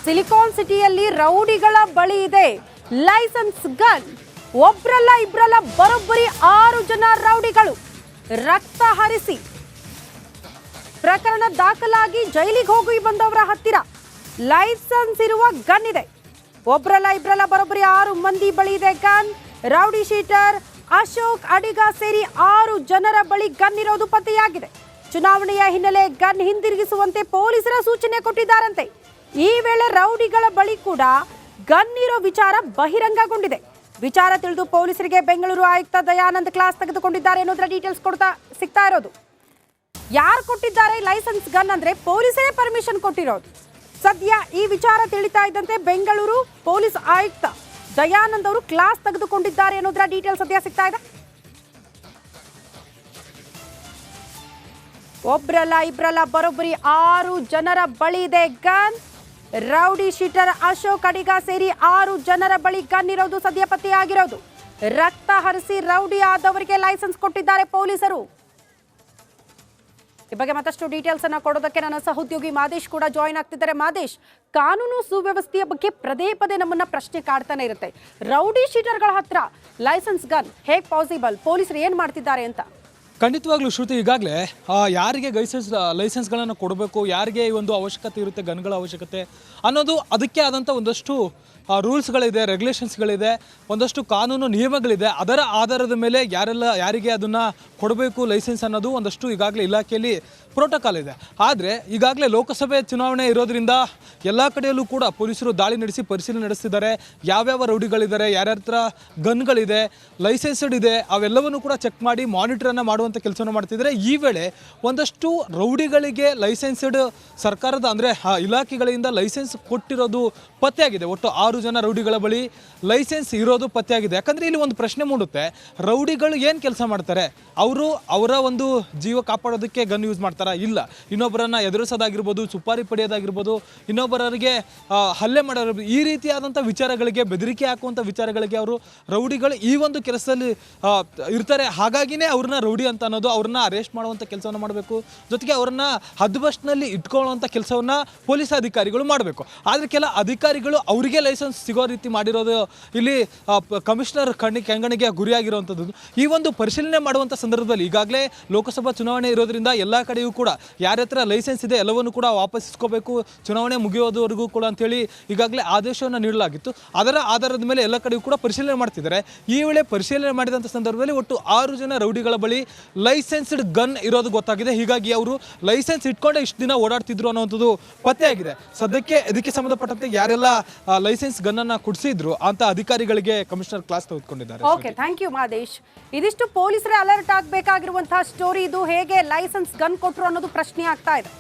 Silicon ಸಿಟಿಯಲ್ಲಿ ರೌಡಿಗಳ ಬಳಿ ಇದೆ ಲೈಸೆನ್ಸ್ ಗನ್. ಒಬ್ರಲ್ಲ ಇಬ್ರಲ್ಲ ಬರೋಬ್ಬರಿ 6 ಜನ ರೌಡಿಗಳು ರಕ್ತ ಹರಿಸಿ ಪ್ರಕರಣ ದಾಖಲಾಗಿ ಜೈಲಿಗೆ ಹೋಗಿ ಬಂದವರ ಹತ್ತಿರ ಲೈಸೆನ್ಸ್ ಇರುವ ಗನ್ ಇದೆ. ಒಬ್ರಲ್ಲ ಇಬ್ರಲ್ಲ ಬರೋಬ್ಬರಿ 6 ಮಂದಿ ಬಳಿ ಇದೆ ಗನ್. ರೌಡಿ ಶೀಟರ್ ಅಶೋಕ್ ಅಡಿಗ ಸೇರಿ 6 ಜನರ ಬಳಿ ಗನ್ ಇರೋದು ಪತ್ತೆಯಾಗಿದೆ. ಚುನಾವಣೆಯ ಹಿನ್ನೆಲೆ ಗನ್ ಹಿಂದಿರುಗಿಸುವಂತೆ ಪೊಲೀಸರ ಸೂಚನೆ ಕೊಟ್ಟಿದ್ದಾರಂತೆ. ಈ ವೇಳೆ ರೌಡಿಗಳ ಬಳಿ ಕೂಡ ಗನ್ ಇರೋ ವಿಚಾರ ಬಹಿರಂಗಗೊಂಡಿದೆ. ವಿಚಾರ ತಿಳಿದು ಪೊಲೀಸರಿಗೆ ಬೆಂಗಳೂರು ಆಯುಕ್ತ ದಯಾನಂದ್ ಕ್ಲಾಸ್ ತೆಗೆದುಕೊಂಡಿದ್ದಾರೆ ಅನ್ನೋದರ ಡೀಟೇಲ್ಸ್ ಸಿಗ್ತಾ ಇರೋದು. ಯಾರು ಕೊಟ್ಟಿದ್ದಾರೆ ಲೈಸೆನ್ಸ್ ಗನ್ ಅಂದ್ರೆ ಪೊಲೀಸರೇ ಪರ್ಮಿಷನ್ ಕೊಟ್ಟಿರೋದು. ಸದ್ಯ ಈ ವಿಚಾರ ತಿಳಿತಾ ಇದ್ದಂತೆ ಬೆಂಗಳೂರು ಪೊಲೀಸ್ ಆಯುಕ್ತ ದಯಾನಂದ್ ಅವರು ಕ್ಲಾಸ್ ತೆಗೆದುಕೊಂಡಿದ್ದಾರೆ ಅನ್ನೋದರ ಡೀಟೇಲ್ಸ್ ಸದ್ಯ ಸಿಗ್ತಾ ಇದೆ. ಒಬ್ರಲ್ಲ ಇಬ್ರಲ್ಲ ಬರೋಬ್ಬರಿ 6 ಜನರ ಬಳಿ ಇದೆ ಗನ್. ರೌಡಿ ಶೀಟರ್ ಅಶೋಕ್ ಅಡಿಗ ಸೇರಿ 6 ಜನರ ಬಳಿ ಗನ್ ಇರೋದು ಸದ್ಯ ಪತ್ತೆಯಾಗಿರೋದು. ರಕ್ತ ಹರಿಸಿ ರೌಡಿ ಆದವರಿಗೆ ಲೈಸೆನ್ಸ್ ಕೊಟ್ಟಿದ್ದಾರೆ ಪೊಲೀಸರು. ಈ ಬಗ್ಗೆ ಮತ್ತಷ್ಟು ಡೀಟೇಲ್ಸ್ ಅನ್ನ ಕೊಡೋದಕ್ಕೆ ನನ್ನ ಸಹೋದ್ಯೋಗಿ ಮಾದೇಶ್ ಕೂಡ ಜಾಯಿನ್ ಆಗ್ತಿದ್ದಾರೆ. ಮಾದೇಶ್, ಕಾನೂನು ಸುವ್ಯವಸ್ಥೆಯ ಬಗ್ಗೆ ಪದೇ ನಮ್ಮನ್ನ ಪ್ರಶ್ನೆ ಕಾಡ್ತಾನೆ ಇರುತ್ತೆ. ರೌಡಿ ಶೀಟರ್ಗಳ ಹತ್ರ ಲೈಸೆನ್ಸ್ ಗನ್ ಹೇಗೆ ಪಾಸಿಬಲ್? ಪೊಲೀಸರು ಏನ್ ಮಾಡ್ತಿದ್ದಾರೆ ಅಂತ? ಖಂಡಿತವಾಗ್ಲೂ ಶ್ರುತಿ, ಈಗಾಗಲೇ ಯಾರಿಗೆ ಲೈಸೆನ್ಸ್ಗಳನ್ನು ಕೊಡಬೇಕು, ಯಾರಿಗೆ ಈ ಒಂದು ಅವಶ್ಯಕತೆ ಇರುತ್ತೆ ಗನ್ಗಳ ಅವಶ್ಯಕತೆ ಅನ್ನೋದು ಅದಕ್ಕೆ ಆದಂಥ ಒಂದಷ್ಟು ರೂಲ್ಸ್ಗಳಿದೆ, ರೆಗ್ಯುಲೇಷನ್ಸ್ಗಳಿದೆ, ಒಂದಷ್ಟು ಕಾನೂನು ನಿಯಮಗಳಿದೆ. ಅದರ ಆಧಾರದ ಮೇಲೆ ಯಾರಿಗೆ ಅದನ್ನು ಕೊಡಬೇಕು ಲೈಸೆನ್ಸ್ ಅನ್ನೋದು ಒಂದಷ್ಟು ಈಗಾಗಲೇ ಇಲಾಖೆಯಲ್ಲಿ ಪ್ರೋಟೋಕಾಲ್ ಇದೆ. ಆದರೆ ಈಗಾಗಲೇ ಲೋಕಸಭೆ ಚುನಾವಣೆ ಇರೋದ್ರಿಂದ ಎಲ್ಲ ಕಡೆಯಲ್ಲೂ ಕೂಡ ಪೊಲೀಸರು ದಾಳಿ ನಡೆಸಿ ಪರಿಶೀಲನೆ ನಡೆಸ್ತಿದ್ದಾರೆ. ಯಾವ್ಯಾವ ರೌಡಿಗಳಿದ್ದಾರೆ, ಯಾರ್ಯಾರ ಹತ್ರ ಗನ್ಗಳಿದೆ, ಲೈಸೆನ್ಸ್ಡ್ ಇದೆ, ಅವೆಲ್ಲವನ್ನು ಕೂಡ ಚೆಕ್ ಮಾಡಿ ಮಾನಿಟರನ್ನು ಮಾಡುವಂಥ ಕೆಲಸವನ್ನು ಮಾಡ್ತಿದ್ದಾರೆ. ಈ ವೇಳೆ ಒಂದಷ್ಟು ರೌಡಿಗಳಿಗೆ ಲೈಸೆನ್ಸ್ಡ್ ಸರ್ಕಾರದ ಅಂದರೆ ಇಲಾಖೆಗಳಿಂದ ಲೈಸೆನ್ಸ್ ಕೊಟ್ಟಿರೋದು ಪತ್ತೆಯಾಗಿದೆ. ಒಟ್ಟು 6 ಜನ ರೌಡಿಗಳ ಬಳಿ ಲೈಸೆನ್ಸ್ ಇರೋದು ಪತ್ತೆಯಾಗಿದೆ. ಯಾಕಂದರೆ ಇಲ್ಲಿ ಒಂದು ಪ್ರಶ್ನೆ ಮೂಡುತ್ತೆ, ರೌಡಿಗಳು ಏನು ಕೆಲಸ ಮಾಡ್ತಾರೆ? ಅವರ ಒಂದು ಜೀವ ಕಾಪಾಡೋದಕ್ಕೆ ಗನ್ ಯೂಸ್ ಮಾಡ್ತಾರಾ? ಇಲ್ಲ. ಇನ್ನೊಬ್ಬರನ್ನ ಎದುರಿಸೋದಾಗಿರ್ಬೋದು, ಸುಪಾರಿ ಪಡೆಯೋದಾಗಿರ್ಬೋದು, ಇನ್ನೊಬ್ಬರಿಗೆ ಹಲ್ಲೆ ಮಾಡೋದು, ಈ ರೀತಿಯಾದಂಥ ವಿಚಾರಗಳಿಗೆ, ಬೆದರಿಕೆ ಹಾಕುವಂಥ ವಿಚಾರಗಳಿಗೆ ಅವರು ರೌಡಿಗಳು ಈ ಒಂದು ಕೆಲಸದಲ್ಲಿ ಇರ್ತಾರೆ. ಹಾಗಾಗಿನೇ ಅವ್ರನ್ನ ರೌಡಿ ಅಂತ ಅನ್ನೋದು, ಅವ್ರನ್ನ ಅರೆಸ್ಟ್ ಮಾಡುವಂಥ ಕೆಲಸವನ್ನು ಮಾಡಬೇಕು, ಜೊತೆಗೆ ಅವ್ರನ್ನ ಹದ್ಬಸ್ಟ್ನಲ್ಲಿ ಇಟ್ಕೊಳ್ಳುವಂಥ ಕೆಲಸವನ್ನು ಪೊಲೀಸ್ ಅಧಿಕಾರಿಗಳು ಮಾಡಬೇಕು. ಆದರೆ ಕೆಲ ಅಧಿಕಾರಿಗಳು ಅವರಿಗೆ ಲೈಸೆನ್ಸ್ ಸಿಗೋ ರೀತಿ ಮಾಡಿರೋದು ಇಲ್ಲಿ ಕಮಿಷನರ್ ಕೆಂಗಣಿಗೆ ಗುರಿಯಾಗಿರುವಂಥದ್ದು. ಈ ಒಂದು ಪರಿಶೀಲನೆ ಮಾಡುವಂಥ ಸಂದರ್ಭದಲ್ಲಿ ಈಗಾಗಲೇ ಲೋಕಸಭಾ ಚುನಾವಣೆ ಇರೋದ್ರಿಂದ ಎಲ್ಲ ಕಡೆಯೂ ಕೂಡ ಯಾರ ಹತ್ರ ಲೈಸೆನ್ಸ್ ಇದೆ ಎಲ್ಲವನ್ನು ಕೂಡ ವಾಪಸ್ ಇಸ್ಕೋಬೇಕು ಚುನಾವಣೆ ಮುಗಿಯೋದವರೆಗೂ ಕೂಡ ಅಂತೇಳಿ ಈಗಾಗಲೇ ಆದೇಶವನ್ನು ನೀಡಲಾಗಿತ್ತು. ಅದರ ಆಧಾರದ ಮೇಲೆ ಎಲ್ಲ ಕಡೆಯೂ ಕೂಡ ಪರಿಶೀಲನೆ ಮಾಡ್ತಿದ್ದಾರೆ. ಈ ವೇಳೆ ಪರಿಶೀಲನೆ ಮಾಡಿದಂಥ ಸಂದರ್ಭದಲ್ಲಿ ಒಟ್ಟು 6 ಜನ ರೌಡಿಗಳ ಬಳಿ ಲೈಸೆನ್ಸ್ಡ್ ಗನ್ ಇರೋದು ಗೊತ್ತಾಗಿದೆ. ಹೀಗಾಗಿ ಅವರು ಲೈಸೆನ್ಸ್ ಇಟ್ಕೊಂಡೆ ಇಷ್ಟು ದಿನ ಓಡಾಡ್ತಿದ್ರು ಅನ್ನೋಂಥದ್ದು ಪತ್ತೆಯಾಗಿದೆ. ಸದ್ಯಕ್ಕೆ ಇದಕ್ಕೆ ಸಂಬಂಧಪಟ್ಟಂತೆ ಯಾರೆಲ್ಲ ಲೈಸೆನ್ಸ್ ಗನ್ ಅನ್ನ ಕೊಡಿಸಿದ್ರು ಅಂತ ಅಧಿಕಾರಿಗಳಿಗೆ ಕಮಿಷನರ್ ಕ್ಲಾಸ್ ತೆಗೆದುಕೊಂಡಿದ್ದಾರೆ. Okay, thank you Madesh. ಇದಿಷ್ಟು ಪೊಲೀಸರೇ ಅಲರ್ಟ್ ಆಗಬೇಕಾಗಿರುವಂತಹ ಸ್ಟೋರಿ. ಇದು ಹೇಗೆ ಲೈಸೆನ್ಸ್ ಗನ್ ಕೊಟ್ಟರು ಅನ್ನೋದು ಪ್ರಶ್ನೆ ಆಗ್ತಾ ಇದೆ.